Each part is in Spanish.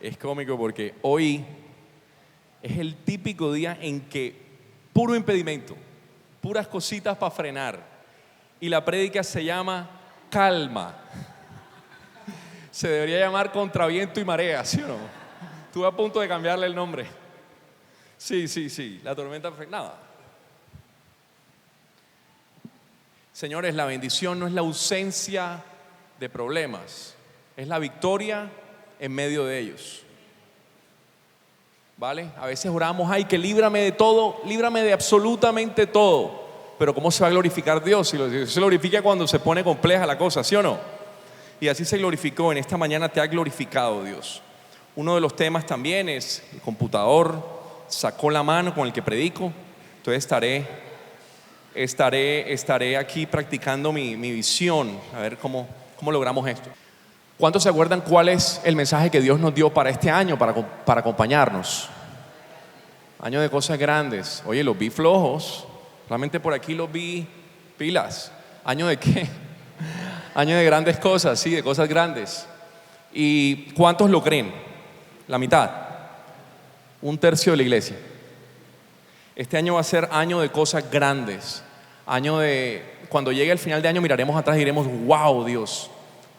Es cómico porque hoy es el típico día en que puro impedimento, puras cositas para frenar. Y la prédica se llama calma. Se debería llamar contra viento y marea, ¿sí o no? Estuve a punto de cambiarle el nombre. Sí, la tormenta nada. Señores, la bendición no es la ausencia de problemas, es la victoria en medio de ellos. ¿Vale? A veces oramos, ay, que líbrame de todo, líbrame de absolutamente todo. Pero ¿cómo se va a glorificar Dios? Si se glorifica cuando se pone compleja la cosa, ¿sí o no? Y así se glorificó. En esta mañana te ha glorificado Dios. Uno de los temas también es el computador sacó la mano con el que predico. Entonces estaré aquí practicando mi visión, a ver cómo logramos esto. ¿Cuántos se acuerdan cuál es el mensaje que Dios nos dio para este año, para acompañarnos? Año de cosas grandes. Oye, los vi flojos. Realmente por aquí los vi pilas. ¿Año de qué? Año de grandes cosas, sí, de cosas grandes. ¿Y cuántos lo creen? La mitad. Un tercio de la iglesia. Este año va a ser año de cosas grandes. Año de, cuando llegue el final de año miraremos atrás y diremos, wow, Dios,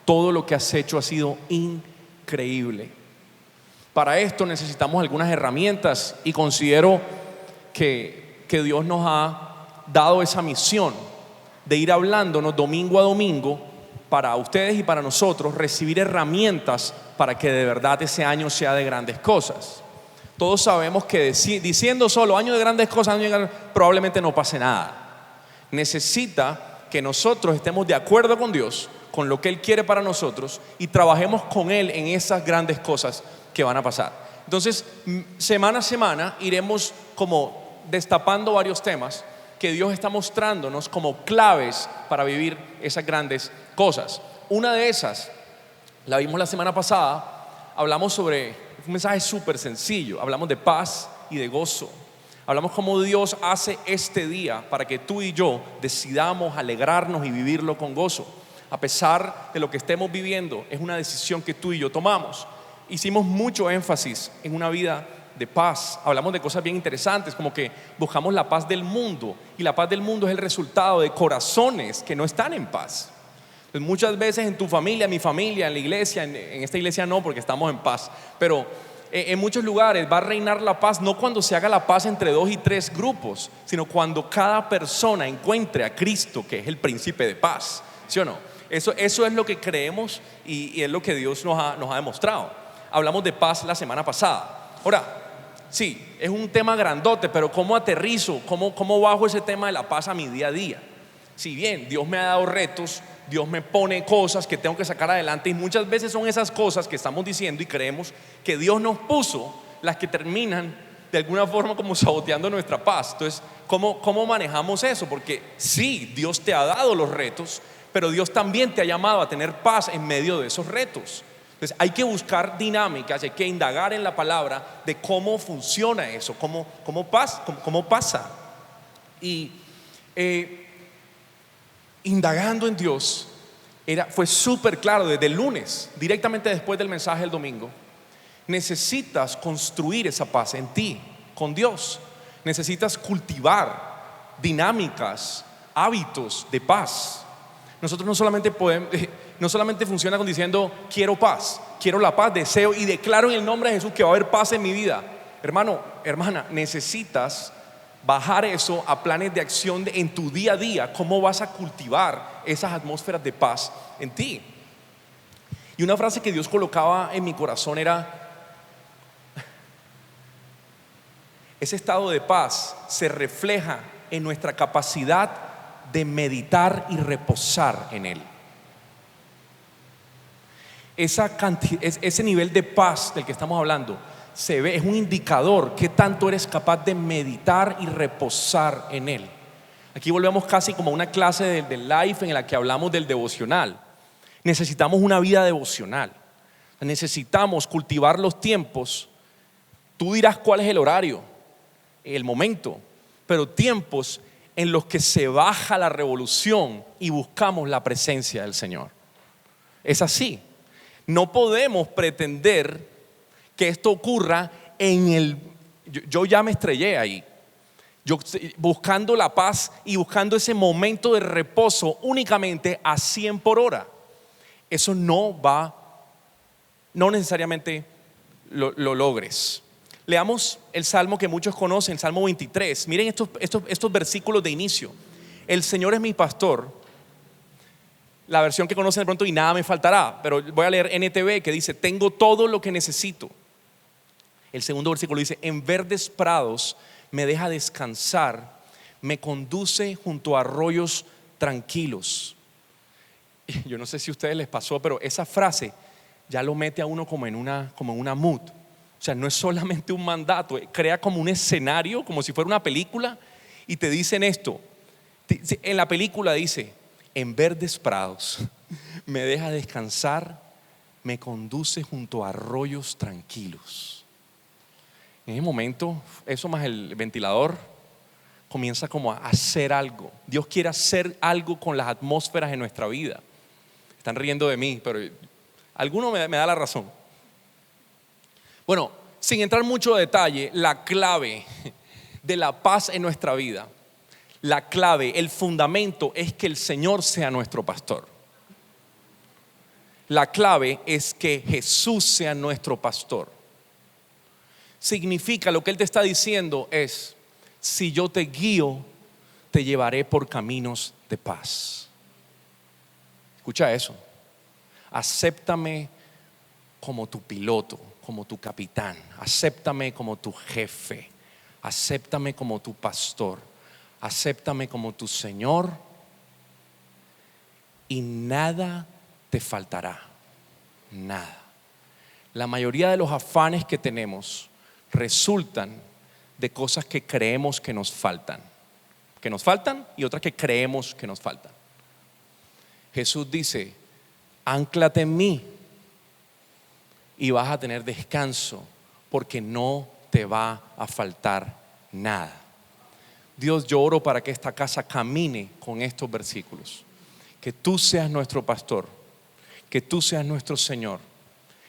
todo lo que has hecho ha sido increíble. Para esto necesitamos algunas herramientas y considero que Dios nos ha dado esa misión de ir hablándonos domingo a domingo para ustedes y para nosotros recibir herramientas para que de verdad ese año sea de grandes cosas. Todos sabemos que diciendo solo año de grandes cosas, probablemente no pase nada. Necesita que nosotros estemos de acuerdo con Dios, con lo que Él quiere para nosotros y trabajemos con Él en esas grandes cosas que van a pasar. Entonces, semana a semana iremos como destapando varios temas que Dios está mostrándonos como claves para vivir esas grandes cosas. Una de esas, la vimos la semana pasada, hablamos sobre un mensaje súper sencillo, hablamos de paz y de gozo. Hablamos cómo Dios hace este día para que tú y yo decidamos alegrarnos y vivirlo con gozo. A pesar de lo que estemos viviendo, es una decisión que tú y yo tomamos. Hicimos mucho énfasis en una vida de paz. Hablamos de cosas bien interesantes, como que buscamos la paz del mundo. Y la paz del mundo es el resultado de corazones que no están en paz. Entonces, muchas veces en tu familia, en mi familia, en la iglesia, en esta iglesia no, porque estamos en paz, pero en muchos lugares va a reinar la paz no cuando se haga la paz entre 2 y 3 grupos, sino cuando cada persona encuentre a Cristo, que es el príncipe de paz, ¿sí o no? Eso es lo que creemos y es lo que Dios nos ha demostrado. Hablamos de paz la semana pasada. Ahora, sí, es un tema grandote, pero ¿cómo aterrizo? ¿Cómo bajo ese tema de la paz a mi día a día? Si bien Dios me ha dado retos, Dios me pone cosas que tengo que sacar adelante y muchas veces son esas cosas que estamos diciendo y creemos que Dios nos puso las que terminan de alguna forma como saboteando nuestra paz. Entonces, ¿cómo manejamos eso? Porque sí, Dios te ha dado los retos, pero Dios también te ha llamado a tener paz en medio de esos retos. Entonces hay que buscar dinámicas, hay que indagar en la palabra de cómo funciona eso, cómo pasa. Y indagando en Dios, fue súper claro desde el lunes, directamente después del mensaje del domingo. Necesitas construir esa paz en ti, con Dios. Necesitas cultivar dinámicas, hábitos de paz. Nosotros no solamente funciona con diciendo quiero paz, quiero la paz, deseo y declaro en el nombre de Jesús que va a haber paz en mi vida. Hermano, hermana, necesitas bajar eso a planes de acción en tu día a día. ¿Cómo vas a cultivar esas atmósferas de paz en ti? Y una frase que Dios colocaba en mi corazón era: ese estado de paz se refleja en nuestra capacidad de meditar y reposar en Él. Ese nivel de paz del que estamos hablando se ve, es un indicador que tanto eres capaz de meditar y reposar en Él. Aquí volvemos casi como a una clase del life en la que hablamos del devocional. Necesitamos una vida devocional. Necesitamos cultivar los tiempos. Tú dirás cuál es el horario, el momento, pero tiempos en los que se baja la revolución y buscamos la presencia del Señor. Es así. No podemos pretender que esto ocurra yo ya me estrellé ahí. Yo buscando la paz y buscando ese momento de reposo únicamente a 100 por hora. Eso no necesariamente lo logres. Leamos el salmo que muchos conocen, el Salmo 23. Miren estos versículos de inicio. El Señor es mi pastor. La versión que conocen de pronto, y nada me faltará. Pero voy a leer NTV, que dice: tengo todo lo que necesito. El segundo versículo dice: en verdes prados me deja descansar, me conduce junto a arroyos tranquilos. Yo no sé si a ustedes les pasó, pero esa frase ya lo mete a uno como en una mood. O sea, no es solamente un mandato, crea como un escenario, como si fuera una película, y te dicen esto. En la película dice: en verdes prados me deja descansar, me conduce junto a arroyos tranquilos. En ese momento, eso más el ventilador comienza como a hacer algo. Dios quiere hacer algo con las atmósferas en nuestra vida. Están riendo de mí, pero alguno me da la razón. Bueno, sin entrar mucho detalle, la clave de la paz en nuestra vida, la clave, el fundamento es que el Señor sea nuestro pastor. La clave es que Jesús sea nuestro pastor. Significa, lo que Él te está diciendo es: si yo te guío, te llevaré por caminos de paz. Escucha eso. Acéptame como tu piloto, como tu capitán. Acéptame como tu jefe. Acéptame como tu pastor. Acéptame como tu Señor, y nada te faltará. Nada. La mayoría de los afanes que tenemos resultan de cosas que creemos que nos faltan. Que nos faltan y otras que creemos que nos faltan. Jesús dice: ánclate en mí y vas a tener descanso, porque no te va a faltar nada. Dios, yo oro para que esta casa camine con estos versículos. Que tú seas nuestro pastor, que tú seas nuestro Señor,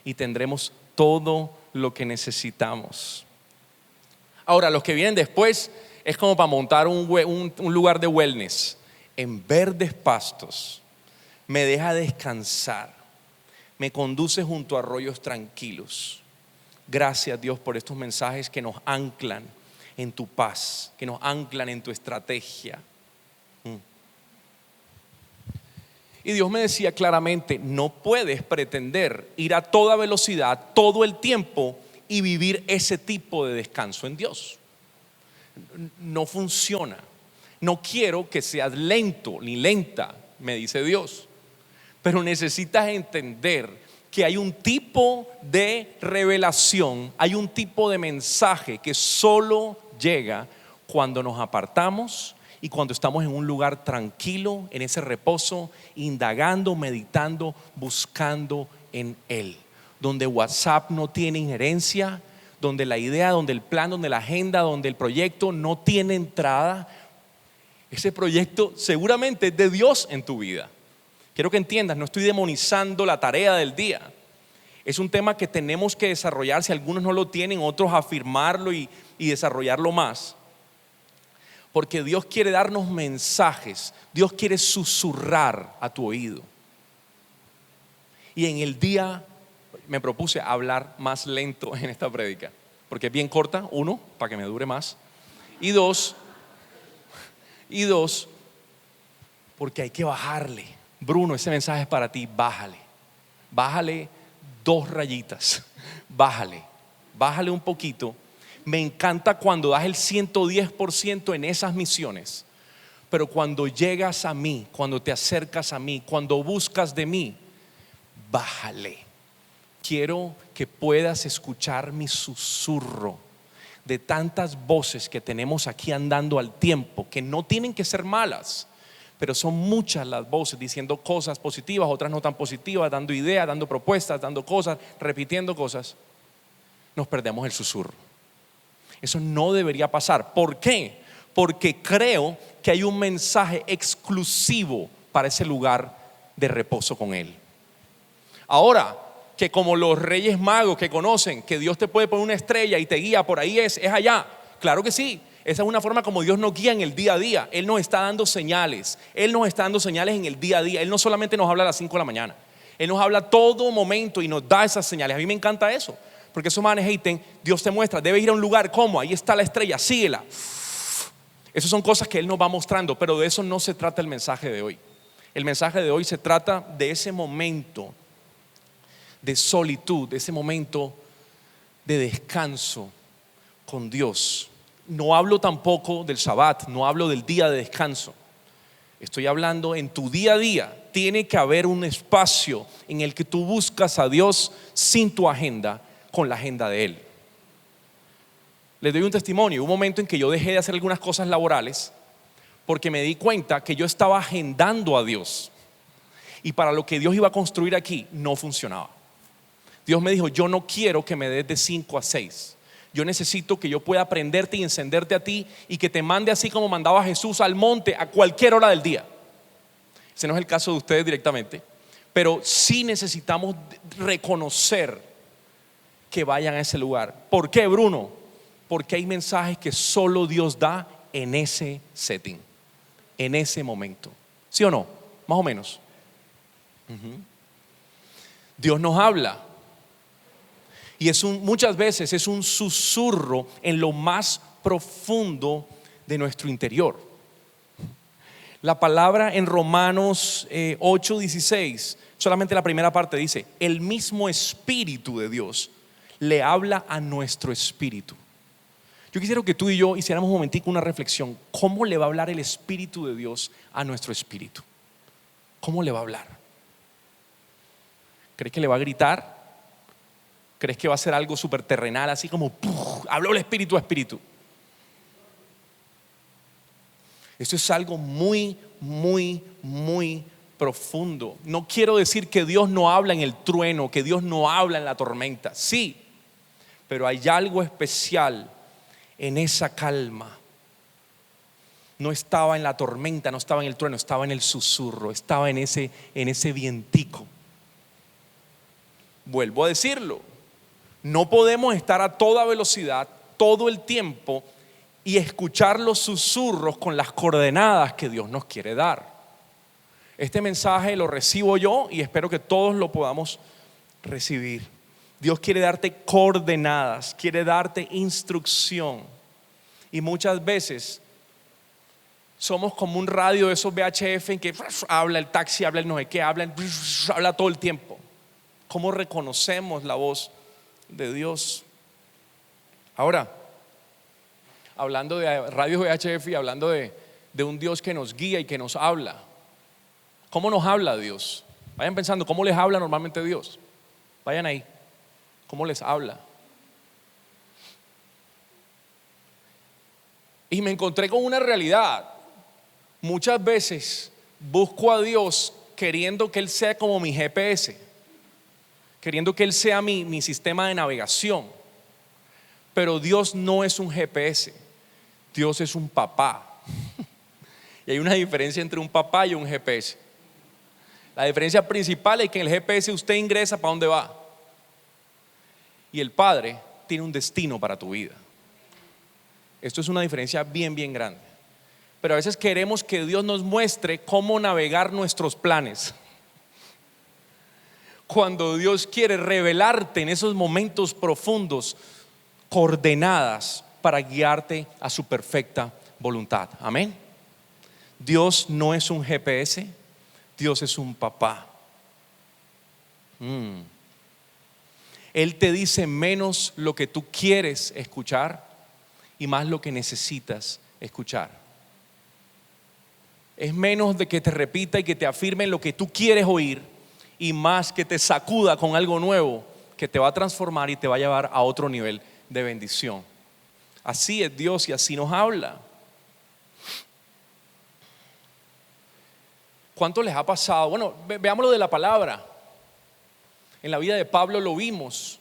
y tendremos todo lo que necesitamos. Ahora, los que vienen después es como para montar un lugar de wellness. En verdes pastos me deja descansar, me conduce junto a arroyos tranquilos. Gracias, Dios, por estos mensajes que nos anclan en tu paz, que nos anclan en tu estrategia. Y Dios me decía claramente: no puedes pretender ir a toda velocidad todo el tiempo y vivir ese tipo de descanso en Dios. No funciona. No quiero que seas lento ni lenta, me dice Dios. Pero necesitas entender que hay un tipo de revelación, hay un tipo de mensaje que solo llega cuando nos apartamos y cuando estamos en un lugar tranquilo, en ese reposo, indagando, meditando, buscando en Él. Donde WhatsApp no tiene injerencia, donde la idea, donde el plan, donde la agenda, donde el proyecto no tiene entrada. Ese proyecto seguramente es de Dios en tu vida. Quiero que entiendas, no estoy demonizando la tarea del día. Es un tema que tenemos que desarrollar. Si algunos no lo tienen, otros afirmarlo y desarrollarlo más. Porque Dios quiere darnos mensajes. Dios quiere susurrar a tu oído. Y en el día me propuse hablar más lento en esta prédica, porque es bien corta, uno, para que me dure más, y dos, porque hay que bajarle. Bruno, ese mensaje es para ti. Bájale 2 rayitas, bájale un poquito. Me encanta cuando das el 110% en esas misiones, pero cuando llegas a mí, cuando te acercas a mí, cuando buscas de mí, bájale. Quiero que puedas escuchar mi susurro de tantas voces que tenemos aquí andando al tiempo, que no tienen que ser malas, pero son muchas las voces diciendo cosas positivas, otras no tan positivas, dando ideas, dando propuestas, dando cosas, repitiendo cosas. Nos perdemos el susurro. Eso no debería pasar. ¿Por qué? Porque creo que hay un mensaje exclusivo para ese lugar de reposo con Él. Ahora, que como los reyes magos que conocen, que Dios te puede poner una estrella y te guía, por ahí es allá. Claro que sí. Esa es una forma como Dios nos guía en el día a día. Él nos está dando señales. Él nos está dando señales en el día a día. Él no solamente nos habla a las 5 de la mañana. Él nos habla todo momento y nos da esas señales. A mí me encanta eso. Porque esos manes haten, Dios te muestra, debes ir a un lugar, ¿cómo? Ahí está la estrella, síguela. Esas son cosas que Él nos va mostrando, pero de eso no se trata el mensaje de hoy. El mensaje de hoy se trata de ese momento de solitud, de ese momento de descanso con Dios. No hablo tampoco del Shabbat, no hablo del día de descanso. Estoy hablando en tu día a día. Tiene que haber un espacio en el que tú buscas a Dios sin tu agenda, con la agenda de Él. Les doy un testimonio. Un momento en que yo dejé de hacer algunas cosas laborales porque me di cuenta que yo estaba agendando a Dios, y para lo que Dios iba a construir aquí no funcionaba. Dios me dijo: yo no quiero que me des de 5 a 6. Yo necesito que yo pueda prenderte y encenderte a ti, y que te mande así como mandaba Jesús al monte a cualquier hora del día. Ese no es el caso de ustedes directamente, pero sí necesitamos reconocer que vayan a ese lugar. ¿Por qué, Bruno? Porque hay mensajes que solo Dios da en ese setting, en ese momento. ¿Sí o no? Más o menos. Dios nos habla, y muchas veces es un susurro en lo más profundo de nuestro interior. La palabra en Romanos 8:16, solamente la primera parte dice: el mismo Espíritu de Dios le habla a nuestro espíritu. Yo quisiera que tú y yo hiciéramos un momentico una reflexión. ¿Cómo le va a hablar el Espíritu de Dios a nuestro espíritu? ¿Cómo le va a hablar? ¿Crees que le va a gritar? ¿Crees que va a ser algo súper terrenal, así como habló el Espíritu a Espíritu? Esto es algo muy, muy, muy profundo. No quiero decir que Dios no habla en el trueno, que Dios no habla en la tormenta. Sí, pero hay algo especial en esa calma. No estaba en la tormenta, no estaba en el trueno, estaba en el susurro, estaba en ese vientico. Vuelvo a decirlo: no podemos estar a toda velocidad todo el tiempo y escuchar los susurros con las coordenadas que Dios nos quiere dar. Este mensaje lo recibo yo y espero que todos lo podamos recibir. Dios quiere darte coordenadas, quiere darte instrucción, y muchas veces somos como un radio de esos VHF en que habla el taxi, habla el no sé qué, habla todo el tiempo. ¿Cómo reconocemos la voz de Dios? Ahora, hablando de radios VHF y hablando de un Dios que nos guía y que nos habla, ¿cómo nos habla Dios? Vayan pensando, ¿cómo les habla normalmente Dios? Vayan ahí, ¿cómo les habla? Y me encontré con una realidad. Muchas veces busco a Dios queriendo que Él sea como mi GPS, queriendo que Él sea mi sistema de navegación. Pero Dios no es un GPS, Dios es un papá. Y hay una diferencia entre un papá y un GPS. La diferencia principal es que en el GPS usted ingresa para dónde va, y el Padre tiene un destino para tu vida. Esto es una diferencia bien, bien grande. Pero a veces queremos que Dios nos muestre cómo navegar nuestros planes, cuando Dios quiere revelarte en esos momentos profundos coordenadas para guiarte a su perfecta voluntad. Amén. Dios no es un GPS, Dios es un papá. Él te dice menos lo que tú quieres escuchar y más lo que necesitas escuchar. Es menos de que te repita y que te afirme lo que tú quieres oír, y más que te sacuda con algo nuevo que te va a transformar y te va a llevar a otro nivel de bendición. Así es Dios y así nos habla. ¿Cuánto les ha pasado? Bueno, veámoslo de la palabra. En la vida de Pablo lo vimos,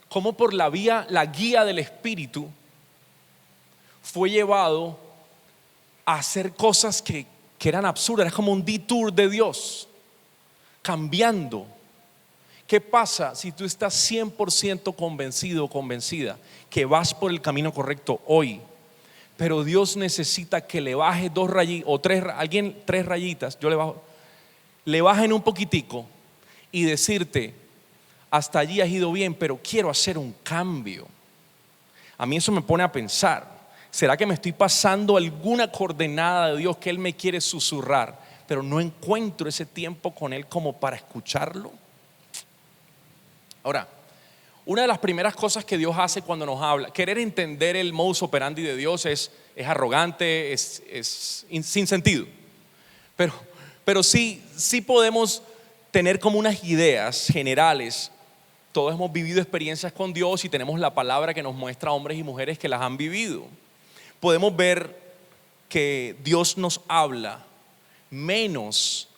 cómo por la guía del Espíritu fue llevado a hacer cosas que eran absurdas. Era como un detour de Dios, cambiando, ¿Qué pasa si tú estás 100% convencido o convencida que vas por el camino correcto hoy, pero Dios necesita que le bajes 2 rayitas o 3 rayitas, yo le bajen un poquitico y decirte: hasta allí has ido bien, pero quiero hacer un cambio? A mí eso me pone a pensar, ¿será que me estoy pasando alguna coordenada de Dios que Él me quiere susurrar, pero no encuentro ese tiempo con Él como para escucharlo? Ahora, una de las primeras cosas que Dios hace cuando nos habla, querer entender el modus operandi de Dios es arrogante, es sin sentido. Pero sí podemos tener como unas ideas generales. Todos hemos vivido experiencias con Dios y tenemos la palabra que nos muestra a hombres y mujeres que las han vivido. Podemos ver que Dios nos habla menos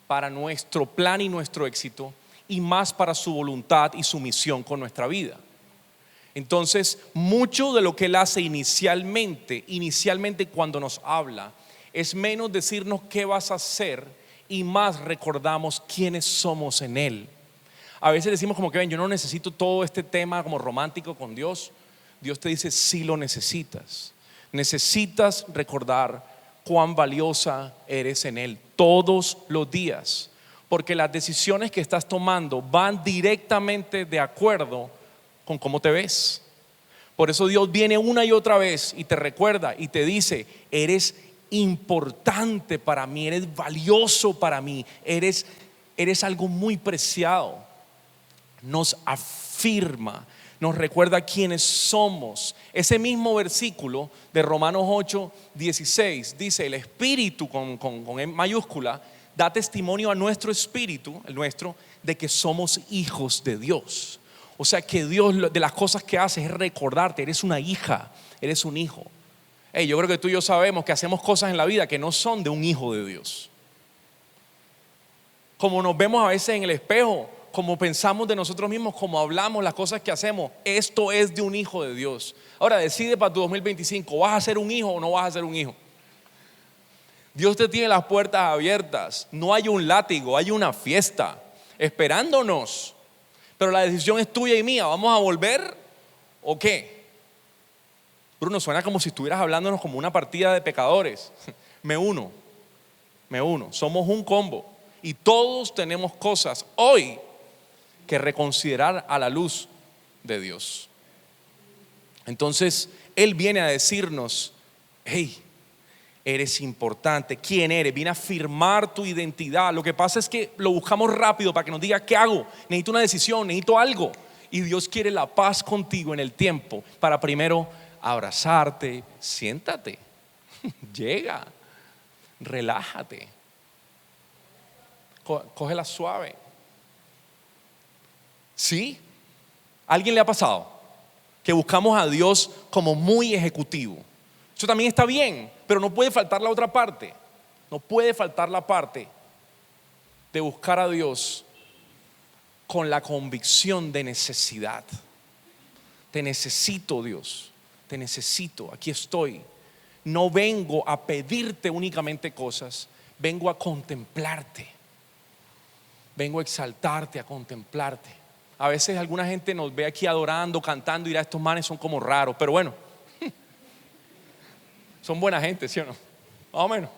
para nuestro plan y nuestro éxito, y más para su voluntad y su misión con nuestra vida. Entonces, mucho de lo que Él hace inicialmente cuando nos habla, es menos decirnos qué vas a hacer y más recordamos quiénes somos en Él. A veces decimos como que: ven, yo no necesito todo este tema como romántico con Dios. Dios te dice: sí lo necesitas. Necesitas recordar cuán valiosa eres en Él todos los días, porque las decisiones que estás tomando van directamente de acuerdo con cómo te ves. Por eso Dios viene una y otra vez y te recuerda y te dice: eres importante para mí, eres valioso para mí, eres algo muy preciado. Nos afirma, nos recuerda quiénes somos. Ese mismo versículo de Romanos 8:16 dice: el Espíritu con E mayúscula da testimonio a nuestro espíritu, el nuestro, de que somos hijos de Dios. O sea que Dios, de las cosas que hace, es recordarte: eres una hija, eres un hijo. Yo creo que tú y yo sabemos que hacemos cosas en la vida que no son de un hijo de Dios. Como nos vemos a veces en el espejo, como pensamos de nosotros mismos, como hablamos, las cosas que hacemos, esto es de un hijo de Dios. Ahora decide para tu 2025, ¿vas a ser un hijo o no vas a ser un hijo? Dios te tiene las puertas abiertas. No hay un látigo, hay una fiesta esperándonos. Pero la decisión es tuya y mía. ¿Vamos a volver o qué? Bruno, suena como si estuvieras hablándonos como una partida de pecadores. Me uno. Somos un combo y todos tenemos cosas hoy que reconsiderar a la luz de Dios. Entonces Él viene a decirnos: hey, eres importante. ¿Quién eres? Viene a afirmar tu identidad. Lo que pasa es que lo buscamos rápido para que nos diga: ¿qué hago? Necesito una decisión, necesito algo. Y Dios quiere la paz contigo en el tiempo para primero abrazarte. Siéntate, llega, relájate, cógela suave. ¿Sí? ¿A alguien le ha pasado que buscamos a Dios como muy ejecutivo? Eso también está bien, pero no puede faltar la otra parte. No puede faltar la parte de buscar a Dios con la convicción de necesidad. Te necesito, Dios, te necesito, aquí estoy. No vengo a pedirte únicamente cosas, vengo a contemplarte, vengo a exaltarte, a contemplarte. A veces alguna gente nos ve aquí adorando, cantando y dirá: estos manes son como raros, pero bueno, son buena gente, ¿sí o no? Más o menos.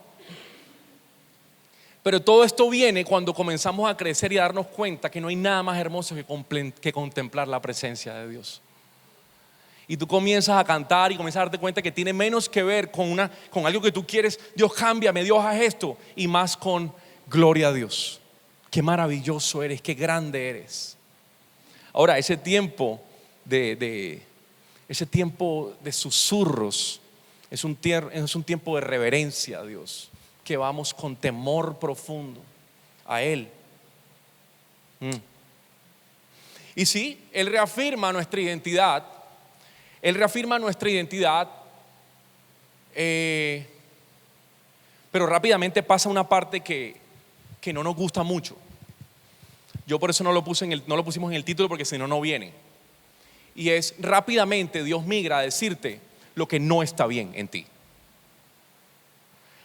Pero todo esto viene cuando comenzamos a crecer y a darnos cuenta que no hay nada más hermoso que contemplar la presencia de Dios. Y tú comienzas a cantar y comienzas a darte cuenta que tiene menos que ver con algo que tú quieres. Dios, cámbiame, Dios, haz esto. Y más con: gloria a Dios, qué maravilloso eres, qué grande eres. Ahora, ese tiempo de susurros es un tiempo de reverencia a Dios, que vamos con temor profundo a Él. Y sí, Él reafirma nuestra identidad. Pero rápidamente pasa una parte que no nos gusta mucho. Yo por eso no lo pusimos en el título, porque si no, no viene. Y es: rápidamente Dios migra a decirte lo que no está bien en ti.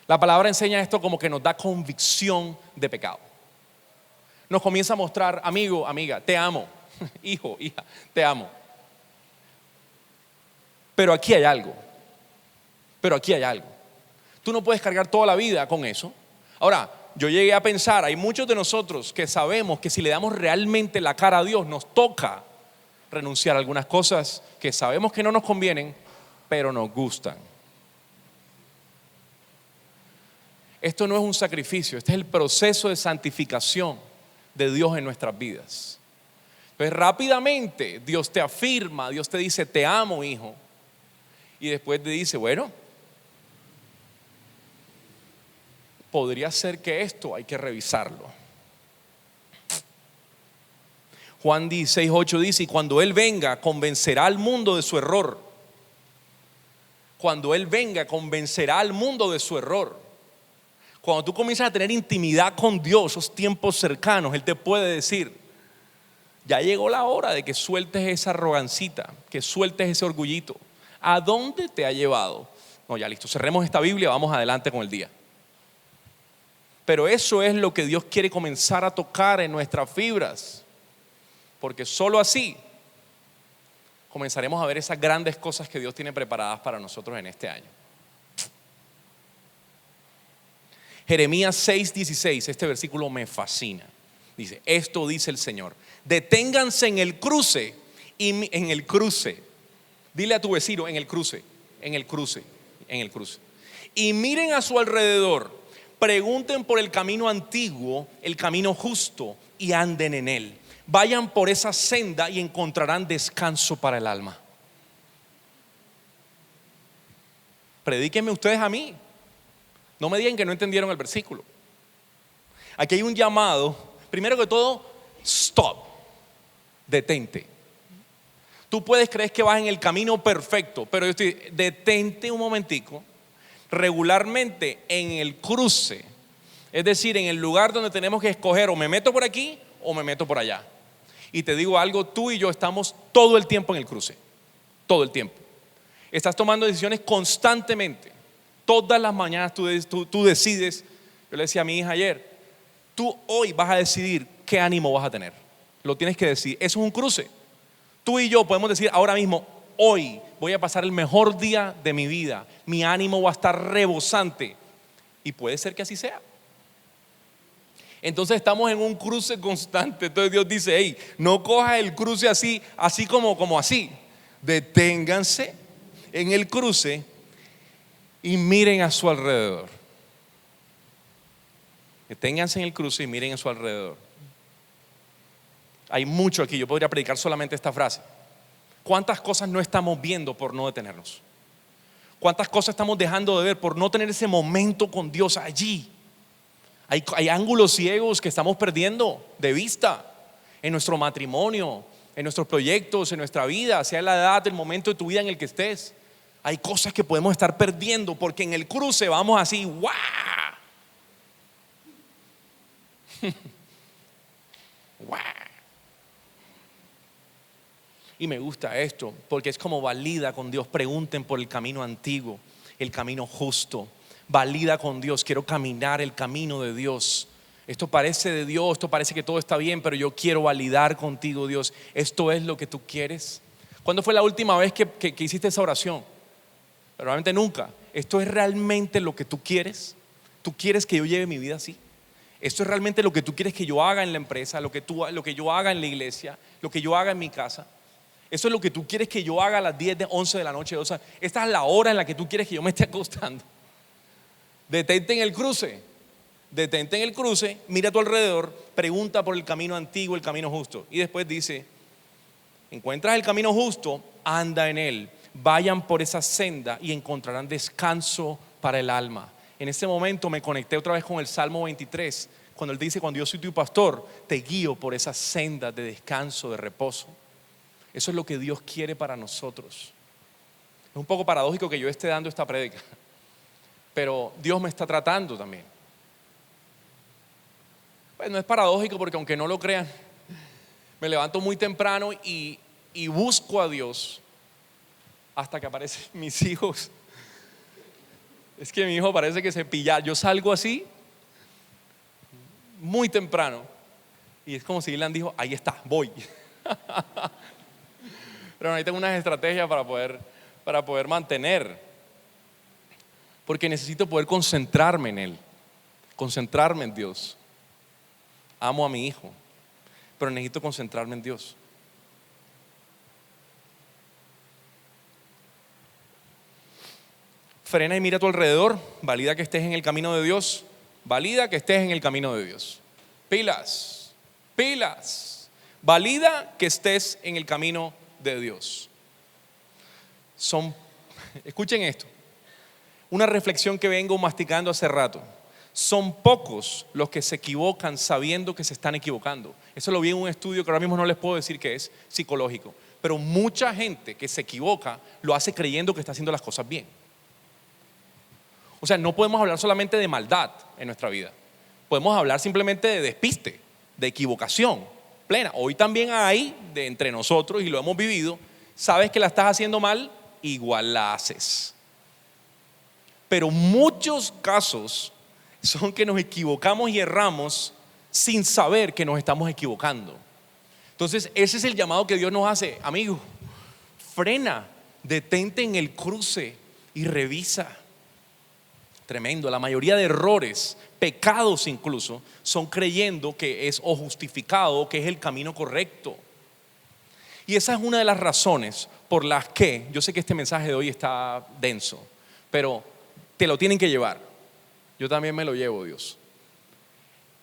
La palabra enseña esto como que nos da convicción de pecado. nos comienza a mostrar, amigo, amiga, te amo, hijo, hija, te amo. Pero aquí hay algo, Tú no puedes cargar toda la vida con eso. Ahora, yo llegué a pensar, hay muchos de nosotros que sabemos que si le damos realmente la cara a Dios, nos toca renunciar a algunas cosas que sabemos que no nos convienen, pero nos gustan. Esto no es un sacrificio, este es el proceso de santificación de Dios en nuestras vidas. Entonces rápidamente Dios te afirma, Dios te dice, te amo, hijo. Y después te dice, bueno, podría ser que esto hay que revisarlo. Juan 16:8 dice, y cuando Él venga, convencerá al mundo de su error. Cuando Él venga, convencerá al mundo de su error. Cuando tú comienzas a tener intimidad con Dios, esos tiempos cercanos, Él te puede decir, ya llegó la hora de que sueltes esa arrogancita, que sueltes ese orgullito. ¿A dónde te ha llevado? No, ya listo, cerremos esta Biblia, vamos adelante con el día. Pero eso es lo que Dios quiere comenzar a tocar en nuestras fibras, porque solo así comenzaremos a ver esas grandes cosas que Dios tiene preparadas para nosotros en este año. Jeremías 6:16, este versículo me fascina. Dice, esto dice el Señor, deténganse en el cruce, dile a tu vecino, en el cruce, y miren a su alrededor, pregunten por el camino antiguo, el camino justo, y anden en él. Vayan por esa senda y encontrarán descanso para el alma. Predíquenme ustedes a mí. No me digan que no entendieron el versículo. Aquí hay un llamado. Primero que todo, stop. Detente. Tú puedes creer que vas en el camino perfecto, pero detente un momentico. Regularmente en el cruce, es decir, en el lugar donde tenemos que escoger, o me meto por aquí o me meto por allá. Y te digo algo, tú y yo estamos todo el tiempo en el cruce. Todo el tiempo. Estás tomando decisiones constantemente. Todas las mañanas tú decides. Yo le decía a mi hija ayer, tú hoy vas a decidir qué ánimo vas a tener. Lo tienes que decidir. Eso es un cruce. Tú y yo podemos decir ahora mismo, hoy voy a pasar el mejor día de mi vida. Mi ánimo va a estar rebosante. Y puede ser que así sea. Entonces estamos en un cruce constante. Entonces Dios dice, hey, no cojas el cruce así como así. Deténganse en el cruce y miren a su alrededor. Deténganse en el cruce y miren a su alrededor. Hay mucho aquí, yo podría predicar solamente esta frase. ¿Cuántas cosas no estamos viendo por no detenernos? ¿Cuántas cosas estamos dejando de ver por no tener ese momento con Dios allí? Hay ángulos ciegos que estamos perdiendo de vista en nuestro matrimonio, en nuestros proyectos, en nuestra vida, sea la edad, el momento de tu vida en el que estés. Hay cosas que podemos estar perdiendo porque en el cruce vamos así, ¡guau! ¡Guau! Y me gusta esto porque es como valida con Dios. Pregunten por el camino antiguo, el camino justo. Valida con Dios, quiero caminar el camino de Dios. Esto parece de Dios, esto parece que todo está bien, pero yo quiero validar contigo, Dios. ¿Esto es lo que tú quieres? ¿Cuándo fue la última vez que hiciste esa oración? Probablemente nunca. ¿Esto es realmente lo que tú quieres? ¿Tú quieres que yo lleve mi vida así? ¿Esto es realmente lo que tú quieres que yo haga en la empresa, lo que yo haga en la iglesia, lo que yo haga en mi casa? ¿Eso es lo que tú quieres que yo haga a las 10, 11 de la noche? O sea, esta es la hora en la que tú quieres que yo me esté acostando. Detente en el cruce, mira a tu alrededor, pregunta por el camino antiguo, el camino justo. Y después dice, encuentras el camino justo, anda en él. Vayan por esa senda y encontrarán descanso para el alma. En ese momento me conecté otra vez con el Salmo 23, cuando él dice, cuando yo soy tu pastor, te guío por esa senda de descanso, de reposo. Eso es lo que Dios quiere para nosotros. Es un poco paradójico que yo esté dando esta prédica, pero Dios me está tratando también. Pues no es paradójico porque aunque no lo crean, me levanto muy temprano y busco a Dios hasta que aparecen mis hijos. Es que mi hijo parece que se pilla. Yo salgo así muy temprano Y es como si Ilan dijo, ahí está, voy. Pero ahí tengo unas estrategias para poder mantener. Porque necesito poder concentrarme en Él, concentrarme en Dios. Amo a mi hijo, pero necesito concentrarme en Dios. Frena y mira a tu alrededor. Valida que estés en el camino de Dios. Valida que estés en el camino de Dios. Pilas, pilas. Valida que estés en el camino de Dios. Escuchen esto. Una reflexión que vengo masticando hace rato. Son pocos los que se equivocan sabiendo que se están equivocando. Eso lo vi en un estudio que ahora mismo no les puedo decir qué es, psicológico. Pero mucha gente que se equivoca lo hace creyendo que está haciendo las cosas bien. O sea, no podemos hablar solamente de maldad en nuestra vida. Podemos hablar simplemente de despiste, de equivocación plena. Hoy también hay de entre nosotros, y lo hemos vivido, sabes que la estás haciendo mal, igual la haces. Pero muchos casos son que nos equivocamos y erramos sin saber que nos estamos equivocando. Entonces ese es el llamado que Dios nos hace. Amigo, frena, detente en el cruce y revisa. Tremendo, la mayoría de errores, pecados incluso, son creyendo que es o justificado, que es el camino correcto. Y esa es una de las razones por las que, yo sé que este mensaje de hoy está denso, pero te lo tienen que llevar. Yo también me lo llevo, Dios.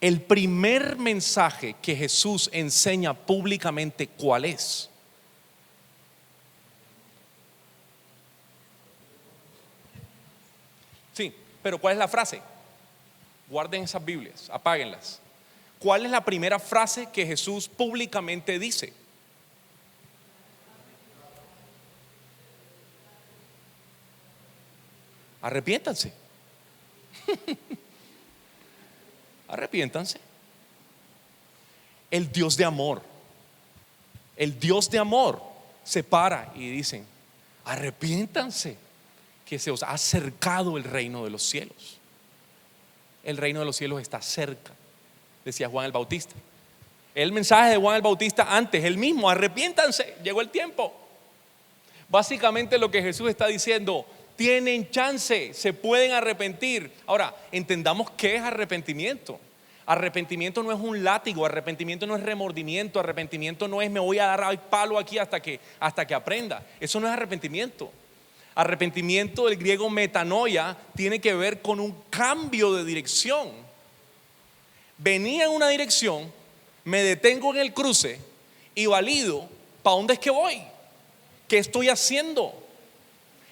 El primer mensaje que Jesús enseña públicamente, ¿cuál es? Sí, pero ¿cuál es la frase? Guarden esas Biblias, apáguenlas. ¿Cuál es la primera frase que Jesús públicamente dice? Arrepiéntanse. Arrepiéntanse. El Dios de amor se para y dicen: arrepiéntanse, que se os ha acercado el reino de los cielos. El reino de los cielos está cerca, decía Juan el Bautista. El mensaje de Juan el Bautista antes, el mismo: arrepiéntanse, llegó el tiempo. Básicamente lo que Jesús está diciendo: tienen chance, se pueden arrepentir. Ahora, entendamos qué es arrepentimiento. Arrepentimiento no es un látigo, arrepentimiento no es remordimiento, arrepentimiento no es me voy a dar al palo aquí hasta que aprenda. Eso no es arrepentimiento. Arrepentimiento, del griego metanoia, tiene que ver con un cambio de dirección. Venía en una dirección, me detengo en el cruce y valido ¿para dónde es que voy? ¿Qué estoy haciendo?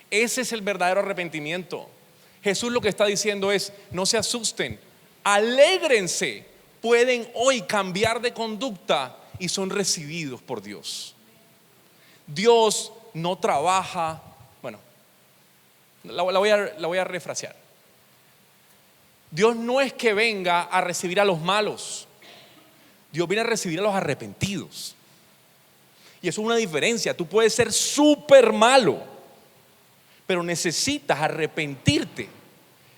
Ese es el verdadero arrepentimiento. Jesús lo que está diciendo es: no se asusten, alégrense, pueden hoy cambiar de conducta y son recibidos por Dios. Dios no trabaja, bueno, la voy a refrasear. Dios no es que venga a recibir a los malos, Dios viene a recibir a los arrepentidos. Y eso es una diferencia. Tú puedes ser súper malo, pero necesitas arrepentirte.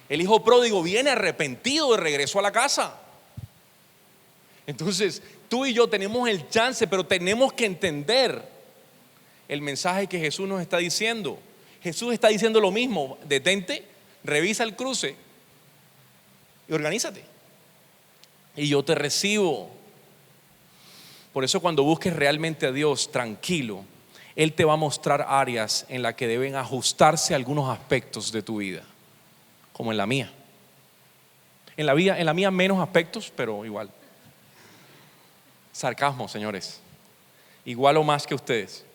El hijo pródigo viene arrepentido de regreso a la casa. Entonces tú y yo tenemos el chance, pero tenemos que entender el mensaje que Jesús nos está diciendo. Jesús está diciendo lo mismo: detente, revisa el cruce y organízate, y yo te recibo. Por eso, cuando busques realmente a Dios tranquilo, Él te va a mostrar áreas en las que deben ajustarse algunos aspectos de tu vida, como en la mía. En la mía menos aspectos, pero igual. Sarcasmo, señores. Igual o más que ustedes.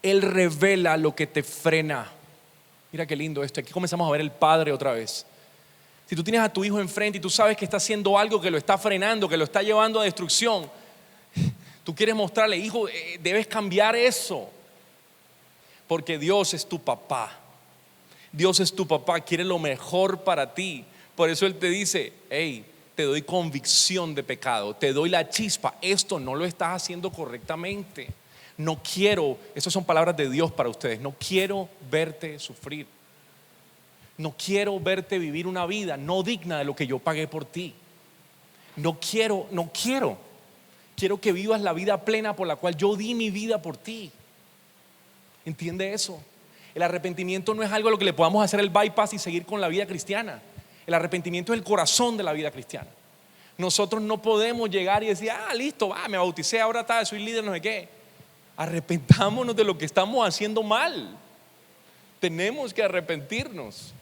Él revela lo que te frena. Mira qué lindo esto. Aquí comenzamos a ver el Padre otra vez. Si tú tienes a tu hijo enfrente y tú sabes que está haciendo algo que lo está frenando, que lo está llevando a destrucción, tú quieres mostrarle: hijo, debes cambiar eso. Porque Dios es tu papá. Dios es tu papá, quiere lo mejor para ti. Por eso Él te dice: hey, te doy convicción de pecado, te doy la chispa, esto no lo estás haciendo correctamente. No quiero, estas son palabras de Dios para ustedes, no quiero verte sufrir. No quiero verte vivir una vida no digna de lo que yo pagué por ti. No quiero. Quiero que vivas la vida plena por la cual yo di mi vida por ti. ¿Entiende eso? El arrepentimiento no es algo a lo que le podamos hacer el bypass y seguir con la vida cristiana. El arrepentimiento es el corazón de la vida cristiana. Nosotros no podemos llegar y decir, listo, me bauticé, ahora soy líder, no sé qué. Arrepentámonos de lo que estamos haciendo mal. Tenemos que arrepentirnos.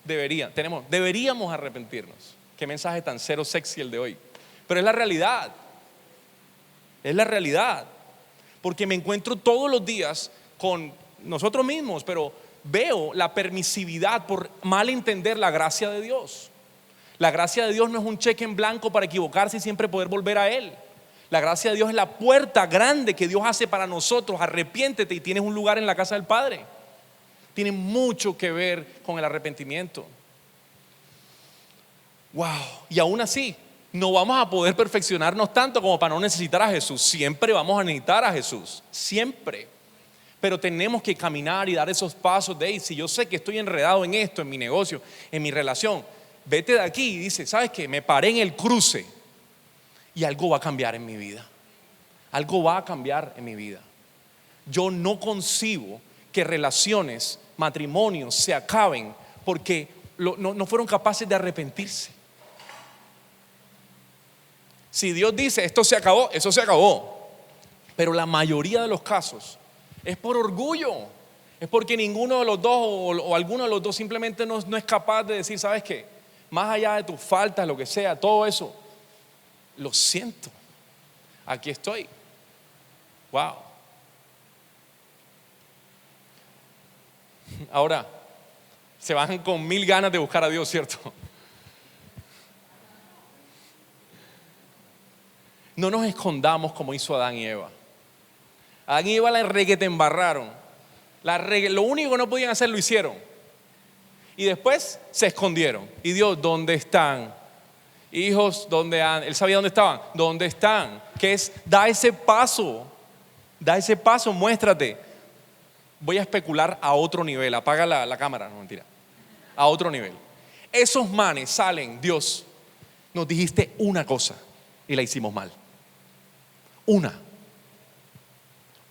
Deberíamos arrepentirnos. Qué mensaje tan cero sexy el de hoy. Pero es la realidad. Es la realidad. Porque me encuentro todos los días con nosotros mismos, pero veo la permisividad por mal entender la gracia de Dios. La gracia de Dios no es un cheque en blanco para equivocarse y siempre poder volver a Él. La gracia de Dios es la puerta grande que Dios hace para nosotros. Arrepiéntete y tienes un lugar en la casa del Padre. Tiene mucho que ver con el arrepentimiento. Wow. Y aún así no vamos a poder perfeccionarnos tanto como para no necesitar a Jesús. Siempre vamos a necesitar a Jesús, siempre. Pero tenemos que caminar y dar esos pasos de, si yo sé que estoy enredado en esto, en mi negocio, en mi relación, vete de aquí y dice, ¿sabes qué? Me paré en el cruce y algo va a cambiar en mi vida. Algo va a cambiar en mi vida. Yo no concibo que relaciones, matrimonios se acaben porque no fueron capaces de arrepentirse. Si Dios dice esto se acabó, eso se acabó. Pero la mayoría de los casos es por orgullo. Es porque ninguno de los dos o alguno de los dos simplemente no es capaz de decir, ¿sabes qué? Más allá de tus faltas, lo que sea, todo eso, lo siento, aquí estoy. Wow. Ahora se van con 1000 ganas de buscar a Dios, ¿cierto? No nos escondamos como hizo Adán y Eva. Adán y Eva la reguete embarraron. Lo único que no podían hacer lo hicieron. Y después se escondieron. Y Dios, ¿dónde están? Hijos, ¿dónde han? Él sabía dónde estaban. ¿Dónde están? ¿Qué es? Da ese paso. Da ese paso, muéstrate. Voy a especular a otro nivel. Apaga la cámara, no, mentira. A otro nivel. Esos manes salen, Dios, nos dijiste una cosa y la hicimos mal.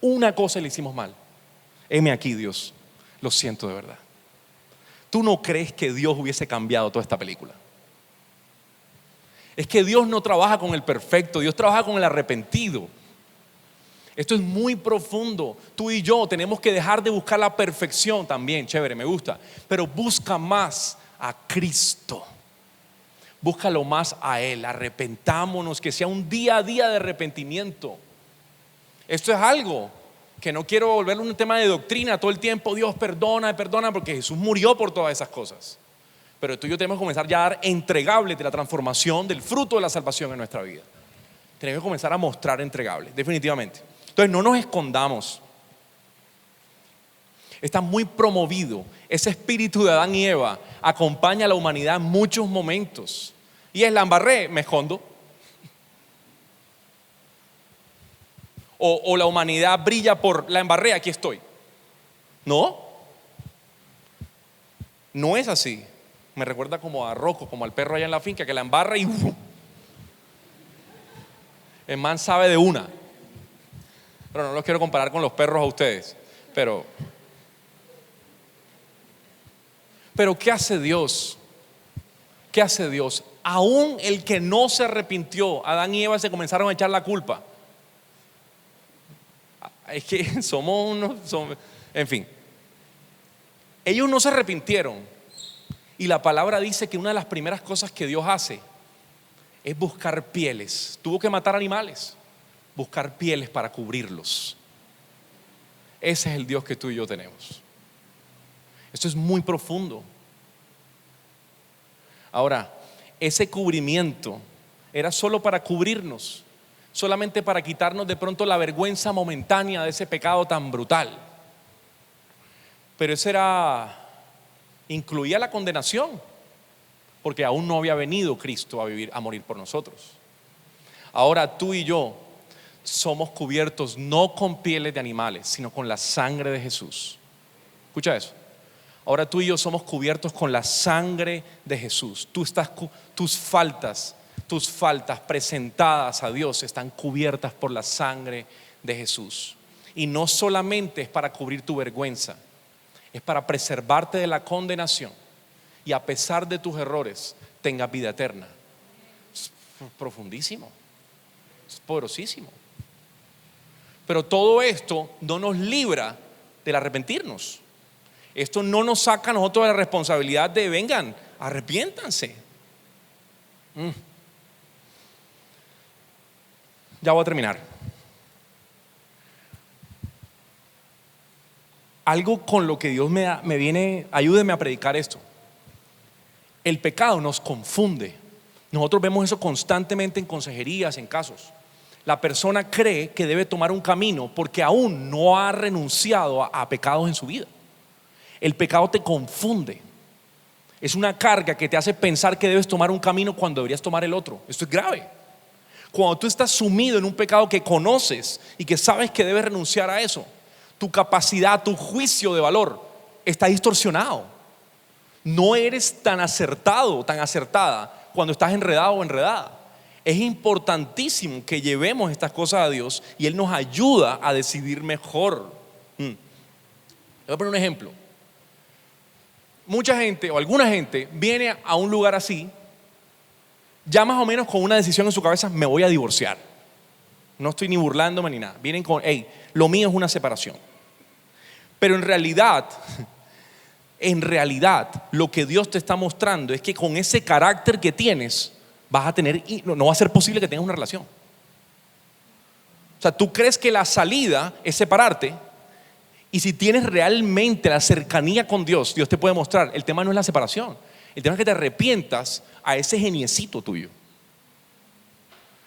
Una cosa le hicimos mal. Heme aquí, Dios, lo siento de verdad. ¿Tú no crees que Dios hubiese cambiado toda esta película? Es que Dios no trabaja con el perfecto, Dios trabaja con el arrepentido. Esto es muy profundo. Tú y yo tenemos que dejar de buscar la perfección también, chévere, me gusta. Pero busca más a Cristo. Búscalo más a Él, arrepentámonos, que sea un día a día de arrepentimiento. Esto es algo que no quiero volverlo un tema de doctrina todo el tiempo, Dios perdona, porque Jesús murió por todas esas cosas. Pero tú y yo tenemos que comenzar ya a dar entregables de la transformación, del fruto de la salvación en nuestra vida. Tenemos que comenzar a mostrar entregables, definitivamente. Entonces no nos escondamos. Está muy promovido. Ese espíritu de Adán y Eva acompaña a la humanidad en muchos momentos. Y es la embarré, me escondo. O la humanidad brilla por la embarré, aquí estoy. No es así. Me recuerda como a Rocco, como al perro allá en la finca, que la embarra y el man sabe de una. Pero no los quiero comparar con los perros a ustedes. Pero ¿qué hace Dios? ¿Qué hace Dios? Aún el que no se arrepintió, Adán y Eva se comenzaron a echar la culpa. Es que en fin. Ellos no se arrepintieron. Y la palabra dice que una de las primeras cosas que Dios hace es buscar pieles. Tuvo que matar animales, buscar pieles para cubrirlos. Ese es el Dios que tú y yo tenemos. Esto es muy profundo. Ahora, ese cubrimiento era solo para cubrirnos, solamente para quitarnos de pronto la vergüenza momentánea de ese pecado tan brutal. Pero eso incluía la condenación, porque aún no había venido Cristo a morir por nosotros. Ahora tú y yo somos cubiertos no con pieles de animales, sino con la sangre de Jesús. Escucha eso. Ahora tú y yo somos cubiertos con la sangre de Jesús. Tus faltas, tus faltas presentadas a Dios están cubiertas por la sangre de Jesús. Y no solamente es para cubrir tu vergüenza, es para preservarte de la condenación y a pesar de tus errores tengas vida eterna. Es profundísimo, es poderosísimo. Pero todo esto no nos libra del arrepentirnos. Esto no nos saca a nosotros de la responsabilidad de vengan, arrepiéntanse. Ya voy a terminar. Algo con lo que Dios me viene, ayúdeme a predicar esto. El pecado nos confunde. Nosotros vemos eso constantemente en consejerías, en casos. La persona cree que debe tomar un camino porque aún no ha renunciado a pecados en su vida. El pecado te confunde. Es una carga que te hace pensar que debes tomar un camino cuando deberías tomar el otro. Esto es grave. Cuando tú estás sumido en un pecado que conoces y que sabes que debes renunciar a eso, tu capacidad, tu juicio de valor está distorsionado. No eres tan acertado, tan acertada cuando estás enredado o enredada. Es importantísimo que llevemos estas cosas a Dios y Él nos ayuda a decidir mejor. Le voy a poner un ejemplo. Mucha gente o alguna gente viene a un lugar así, ya más o menos con una decisión en su cabeza: me voy a divorciar. No estoy ni burlándome ni nada. Vienen con, hey, lo mío es una separación. Pero en realidad, lo que Dios te está mostrando es que con ese carácter que tienes, vas a tener, no va a ser posible que tengas una relación. O sea, tú crees que la salida es separarte, y si tienes realmente la cercanía con Dios, Dios te puede mostrar, el tema no es la separación, el tema es que te arrepientas a ese geniecito tuyo.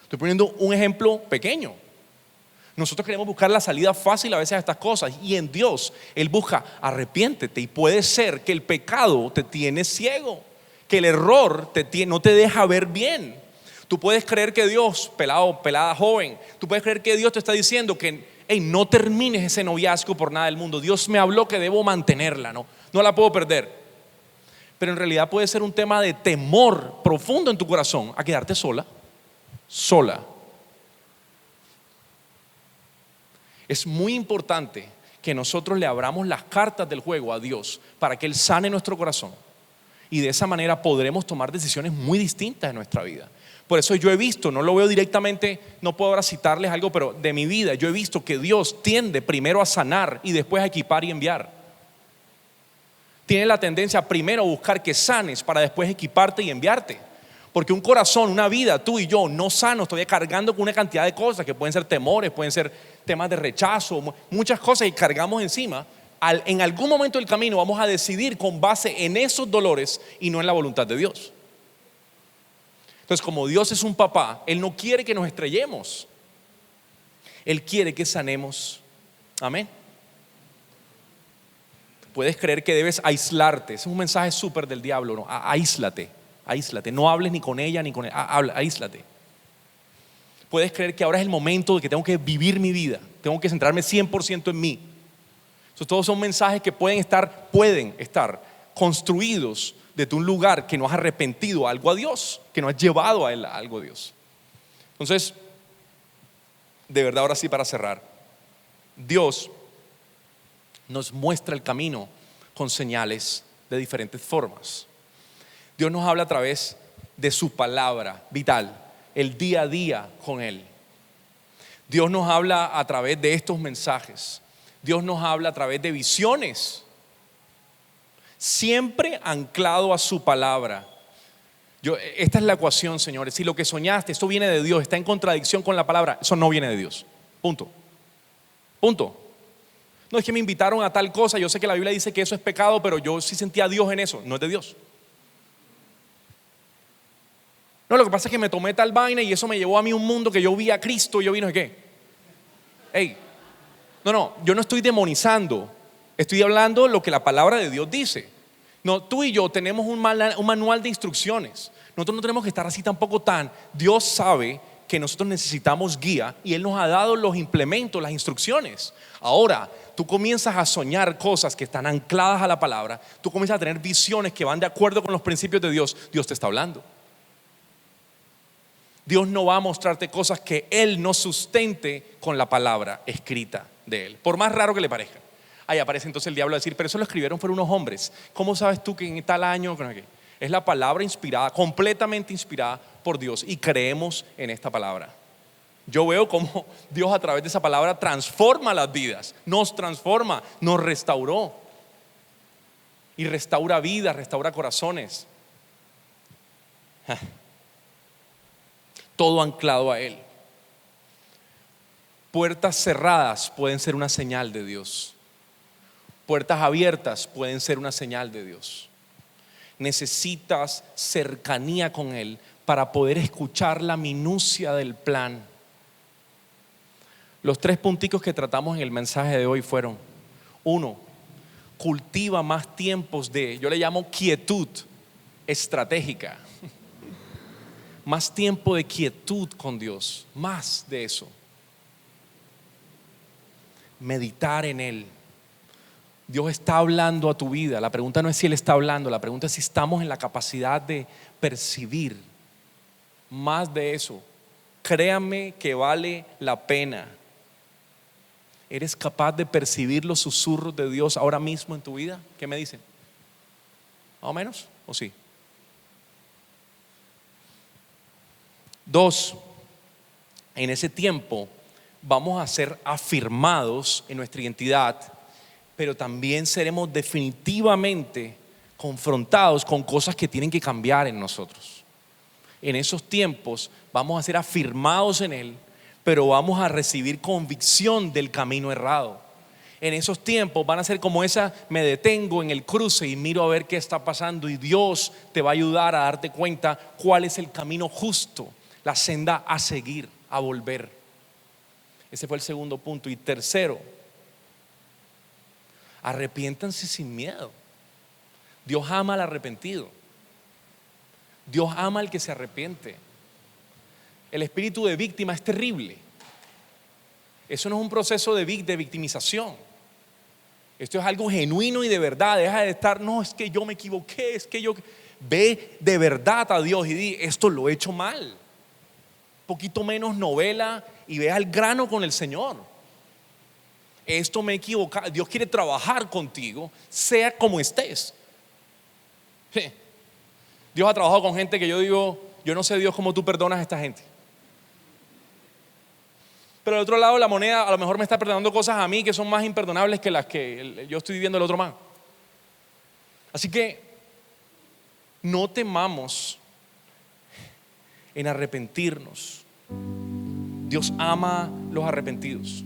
Estoy poniendo un ejemplo pequeño. Nosotros queremos buscar la salida fácil a veces a estas cosas, y en Dios Él busca: arrepiéntete. Y puede ser que el pecado te tiene ciego, que el error no te deja ver bien. Tú puedes creer que Dios, pelado, pelada, joven, tú puedes creer que Dios te está diciendo que hey, no termines ese noviazgo por nada del mundo. Dios me habló que debo mantenerla, no la puedo perder. Pero en realidad puede ser un tema de temor profundo en tu corazón a quedarte sola. Es muy importante que nosotros le abramos las cartas del juego a Dios para que Él sane nuestro corazón, y de esa manera podremos tomar decisiones muy distintas en nuestra vida. Por eso yo he visto, no lo veo directamente, no puedo ahora citarles algo, pero de mi vida yo he visto que Dios tiende primero a sanar y después a equipar y enviar. Tiene la tendencia primero a buscar que sanes para después equiparte y enviarte. Porque un corazón, una vida, tú y yo no sanos, todavía cargando con una cantidad de cosas que pueden ser temores, pueden ser temas de rechazo, muchas cosas que cargamos encima. En algún momento del camino vamos a decidir con base en esos dolores y no en la voluntad de Dios. Entonces, como Dios es un papá, Él no quiere que nos estrellemos. Él quiere que sanemos. Amén. Puedes creer que debes aislarte. Ese es un mensaje súper del diablo, ¿no? Aíslate. No hables ni con ella ni con él. Aíslate. Puedes creer que ahora es el momento de que tengo que vivir mi vida, tengo que centrarme 100% en mí. Entonces, todos son mensajes que pueden estar construidos desde un lugar que no has arrepentido algo a Dios, que no has llevado a Él algo a Dios. Entonces, de verdad, ahora sí, para cerrar, Dios nos muestra el camino con señales de diferentes formas. Dios nos habla a través de su palabra vital, el día a día con Él. Dios nos habla a través de estos mensajes. Dios nos habla a través de visiones, siempre anclado a su palabra. Esta es la ecuación, señores. Si lo que soñaste, esto viene de Dios, está en contradicción con la palabra, eso no viene de Dios. Punto. No es que me invitaron a tal cosa, yo sé que la Biblia dice que eso es pecado, pero yo sí sentía a Dios en eso. No es de Dios. No, lo que pasa es que me tomé tal vaina y eso me llevó a mí un mundo que yo vi a Cristo y yo vi no sé qué. Hey, no, yo no estoy demonizando, estoy hablando lo que la palabra de Dios dice. No, tú y yo tenemos un manual de instrucciones. Nosotros no tenemos que estar así tampoco tan. Dios sabe que nosotros necesitamos guía y Él nos ha dado los implementos, las instrucciones. Ahora, tú comienzas a soñar cosas que están ancladas a la palabra, tú comienzas a tener visiones que van de acuerdo con los principios de Dios. Dios te está hablando. Dios no va a mostrarte cosas que Él no sustente con la palabra escrita de Él, por más raro que le parezca. Ahí aparece entonces el diablo a decir, pero eso lo escribieron fueron unos hombres. ¿Cómo sabes tú que en tal año? Es la palabra inspirada, completamente inspirada por Dios, y creemos en esta palabra. Yo veo cómo Dios a través de esa palabra transforma las vidas, nos transforma, nos restauró. Y restaura vidas, restaura corazones. Todo anclado a Él. Puertas cerradas pueden ser una señal de Dios. Puertas abiertas pueden ser una señal de Dios. Necesitas cercanía con Él para poder escuchar la minucia del plan. Los 3 punticos que tratamos en el mensaje de hoy fueron: 1, cultiva más tiempos de, yo le llamo quietud estratégica. Más tiempo de quietud con Dios, más de eso. Meditar en Él. Dios está hablando a tu vida. La pregunta no es si Él está hablando, la pregunta es si estamos en la capacidad de percibir más de eso. Créame que vale la pena. ¿Eres capaz de percibir los susurros de Dios ahora mismo en tu vida? ¿Qué me dicen? ¿Más o menos? ¿O sí? 2, en ese tiempo vamos a ser afirmados en nuestra identidad, pero también seremos definitivamente confrontados con cosas que tienen que cambiar en nosotros. En esos tiempos vamos a ser afirmados en Él, pero vamos a recibir convicción del camino errado. En esos tiempos van a ser como esa: me detengo en el cruce y miro a ver qué está pasando, y Dios te va a ayudar a darte cuenta cuál es el camino justo, la senda a seguir, a volver. Ese fue el segundo punto. Y tercero, arrepiéntanse sin miedo. Dios ama al arrepentido. Dios ama al que se arrepiente. El espíritu de víctima es terrible. Eso no es un proceso de victimización. Esto es algo genuino y de verdad. Deja de estar, no, es que yo me equivoqué, es que yo... Ve de verdad a Dios y di, esto lo he hecho mal. Un poquito menos novela y ve al grano con el Señor. Esto me he equivocado. Dios quiere trabajar contigo, sea como estés. Dios ha trabajado con gente que yo digo, yo no sé, Dios, cómo tú perdonas a esta gente. Pero al otro lado de la moneda, a lo mejor me está perdonando cosas a mí que son más imperdonables que las que yo estoy viviendo el otro man. Así que no temamos en arrepentirnos. Dios ama los arrepentidos.